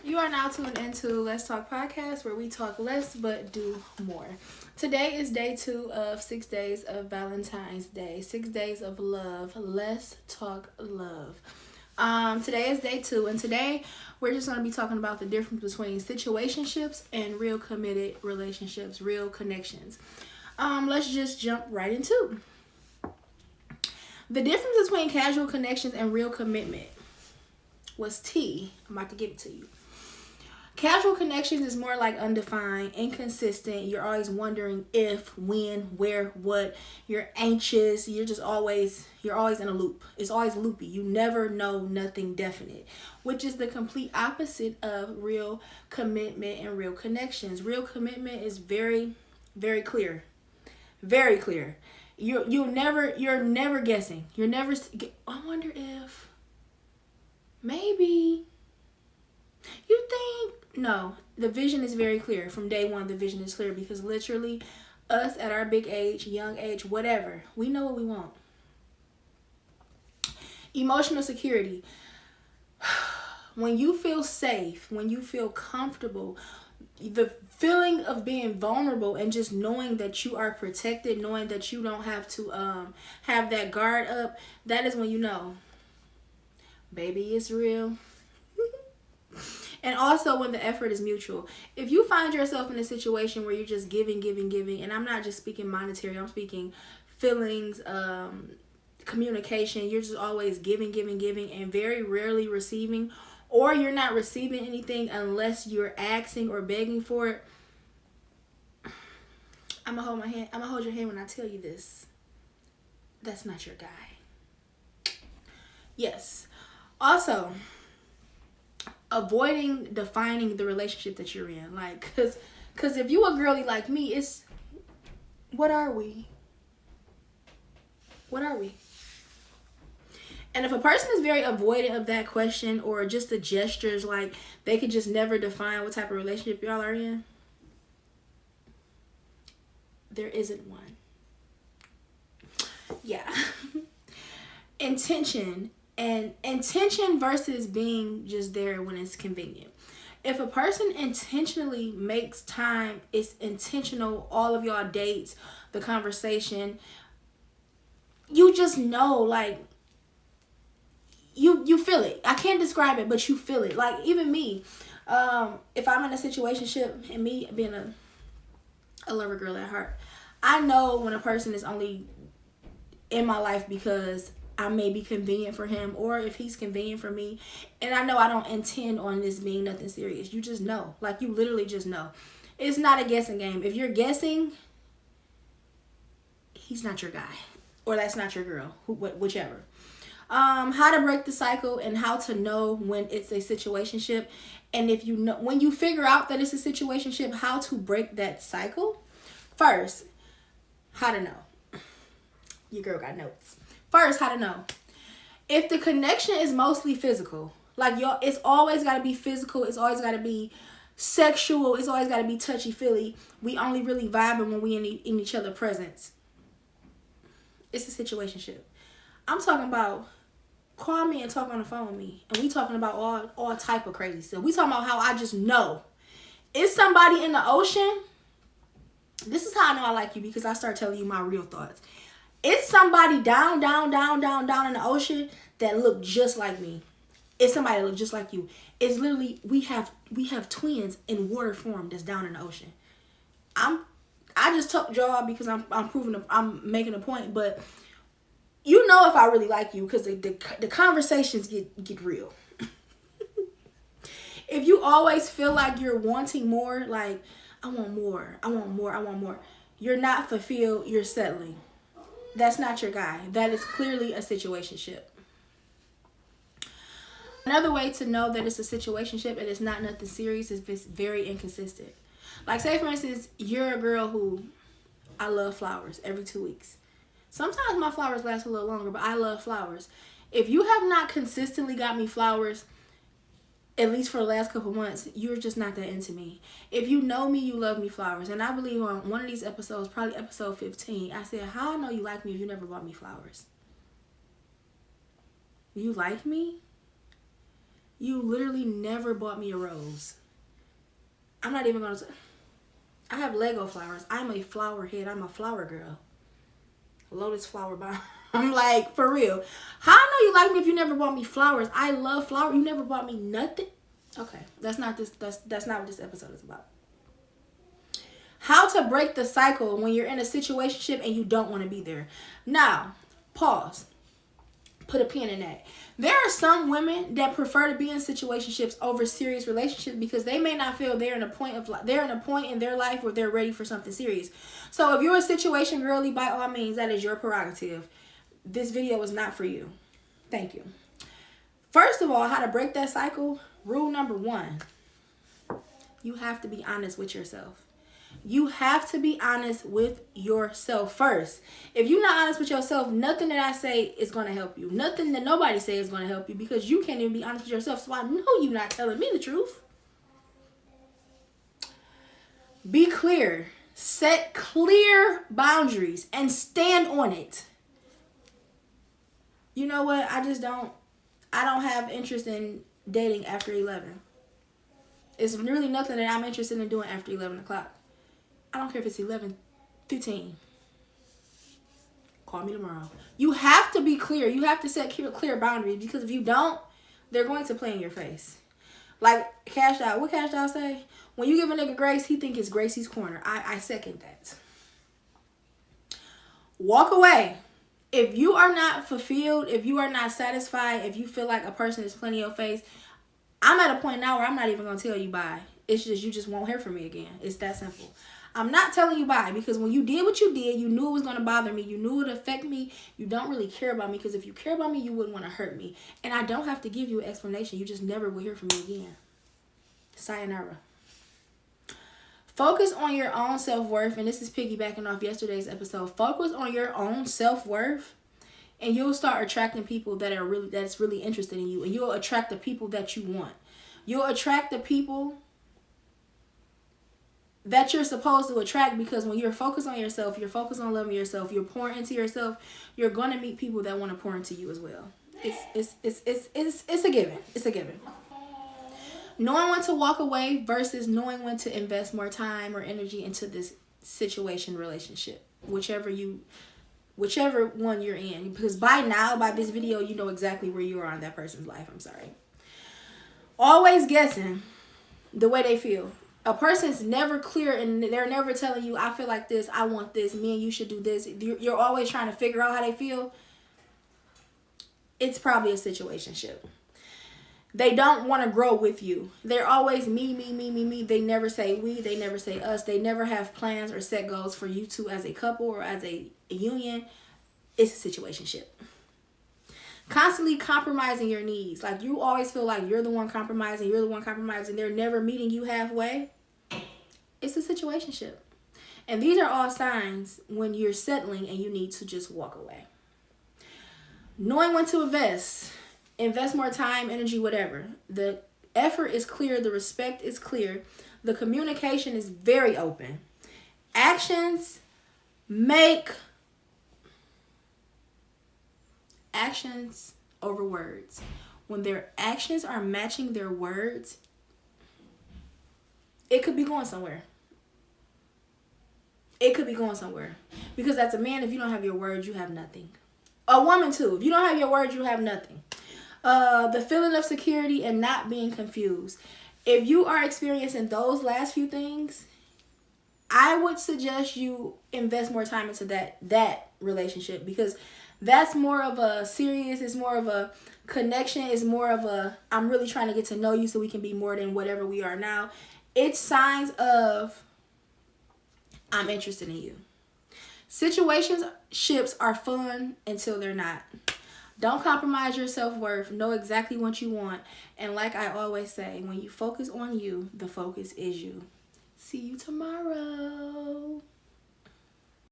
You are now tuned into Let's Talk Podcast, where we talk less but do more. Today is day 2 of 6 days of Valentine's Day. 6 days of love. Let's talk love. Today is day 2, and today we're just going to be talking about the difference between situationships and real committed relationships, real connections. Let's just jump right into the difference between casual connections and real commitment. Was T. I'm about to give it to you. Casual connections is more like undefined, inconsistent. You're always wondering if, when, where, what. You're anxious. You're always in a loop. It's always loopy. You never know nothing definite, which is the complete opposite of real commitment and real connections. Real commitment is very, very clear. Very clear. You're never guessing. You're never, I wonder if, maybe, you think. No, the vision is very clear. From day one, the vision is clear because literally us at our big age, young age, whatever, we know what we want. Emotional security. When you feel safe, when you feel comfortable, the feeling of being vulnerable and just knowing that you are protected, knowing that you don't have to have that guard up, that is when you know, baby, it's real. And also when the effort is mutual. If you find yourself in a situation where you're just giving, and I'm not just speaking monetary, I'm speaking feelings, communication, you're just always giving, and very rarely receiving, or you're not receiving anything unless you're asking or begging for it, I'm gonna hold your hand when I tell you this. That's not your guy. Yes. Also, avoiding defining the relationship that you're in, like, cause if you a girly like me, it's what are we? And if a person is very avoidant of that question, or just the gestures, like they could just never define what type of relationship y'all are in, there isn't one. Yeah. Intention versus being just there when it's convenient. If a person intentionally makes time, it's intentional, all of y'all dates, the conversation, you just know, like, you feel it. I can't describe it, but you feel it. Like, even me, if I'm in a situationship, and me being a lover girl at heart, I know when a person is only in my life because I may be convenient for him, or if he's convenient for me, and I know I don't intend on this being nothing serious. You just know. Like, you literally just know. It's not a guessing game. If you're guessing, he's not your guy, or that's not your girl, whichever. How to break the cycle and how to know when it's a situationship, and if you know, when you figure out that it's a situationship, how to break that cycle. First, how to know. Your girl got notes. First, how to know. If the connection is mostly physical, like y'all, it's always got to be physical. It's always got to be sexual. It's always got to be touchy-feely. We only really vibing when we in each other's presence. It's a situationship. I'm talking about call me and talk on the phone with me, and we talking about all type of crazy stuff. We talking about how I just know it's somebody in the ocean. This is how I know I like you, because I start telling you my real thoughts. It's somebody down in the ocean that look just like me. It's somebody that look just like you. It's literally, we have twins in water form that's down in the ocean. I just told y'all because I'm making a point, but you know if I really like you, because the conversations get real. If you always feel like you're wanting more, like I want more, you're not fulfilled, you're settling. That's not your guy. That is clearly a situationship. Another way to know that it's a situationship and it's not nothing serious is if it's very inconsistent. Like, say for instance, you're a girl who, I love flowers every 2 weeks. Sometimes my flowers last a little longer, but I love flowers. If you have not consistently got me flowers, at least for the last couple months, you're just not that into me. If you know me, you love me flowers. And I believe on one of these episodes, probably episode 15, I said, how I know you like me if you never bought me flowers? You like me? You literally never bought me a rose. I'm not even going to... I have Lego flowers. I'm a flower head. I'm a flower girl. Lotus flower bomb. I'm like, for real. How I know you like me if you never bought me flowers? I love flowers. You never bought me nothing? Okay, that's not what this episode is about. How to break the cycle when you're in a situationship and you don't want to be there. Now, pause. Put a pin in that. There are some women that prefer to be in situationships over serious relationships because they may not feel they're in a point in their life where they're ready for something serious. So if you're a situation girly, by all means, that is your prerogative. This video is not for you. Thank you. First of all, how to break that cycle. Rule number 1. You have to be honest with yourself. You have to be honest with yourself first. If you're not honest with yourself, nothing that I say is going to help you. Nothing that nobody says is going to help you because you can't even be honest with yourself. So I know you're not telling me the truth. Be clear. Set clear boundaries and stand on it. You know what? I don't have interest in dating after 11. It's really nothing that I'm interested in doing after 11 o'clock. I don't care if it's 11:15. Call me tomorrow. You have to be clear. You have to set clear boundaries because if you don't, they're going to play in your face. Like Cash Out. What Cash Out say? When you give a nigga grace, he think it's Gracie's corner. I second that. Walk away. If you are not fulfilled, if you are not satisfied, if you feel like a person is playing in your face, I'm at a point now where I'm not even going to tell you bye. It's just, you just won't hear from me again. It's that simple. I'm not telling you bye because when you did what you did, you knew it was going to bother me. You knew it would affect me. You don't really care about me because if you care about me, you wouldn't want to hurt me. And I don't have to give you an explanation. You just never will hear from me again. Sayonara. Focus on your own self-worth. And this is piggybacking off yesterday's episode. Focus on your own self-worth. And you'll start attracting people that's really interested in you. And you'll attract the people that you want. You'll attract the people that you're supposed to attract because when you're focused on yourself, you're focused on loving yourself, you're pouring into yourself, you're going to meet people that want to pour into you as well. It's a given. It's a given. Knowing when to walk away versus knowing when to invest more time or energy into this situation, relationship, whichever one you're in. Because by now, by this video, you know exactly where you are in that person's life. I'm sorry. Always guessing the way they feel. A person's never clear and they're never telling you, I feel like this, I want this, me and you should do this. You're always trying to figure out how they feel. It's probably a situationship. They don't want to grow with you. They're always me. They never say we. They never say us. They never have plans or set goals for you two as a couple or as a union. It's a situationship. Constantly compromising your needs. Like you always feel like you're the one compromising. They're never meeting you halfway. It's a situationship. And these are all signs when you're settling and you need to just walk away. Knowing when to invest more time, energy, whatever. The effort is clear. The respect is clear. The communication is very open. Actions over words. When their actions are matching their words, it could be going somewhere. Because as a man, if you don't have your words, you have nothing. A woman too. If you don't have your words, you have nothing. The feeling of security and not being confused. If you are experiencing those last few things, I would suggest you invest more time into that relationship because that's more of a serious, it's more of a connection, it's more of a, I'm really trying to get to know you so we can be more than whatever we are now. It's signs of, I'm interested in you. Situationships are fun until they're not. Don't compromise your self-worth. Know exactly what you want. And like I always say, when you focus on you, the focus is you. See you tomorrow.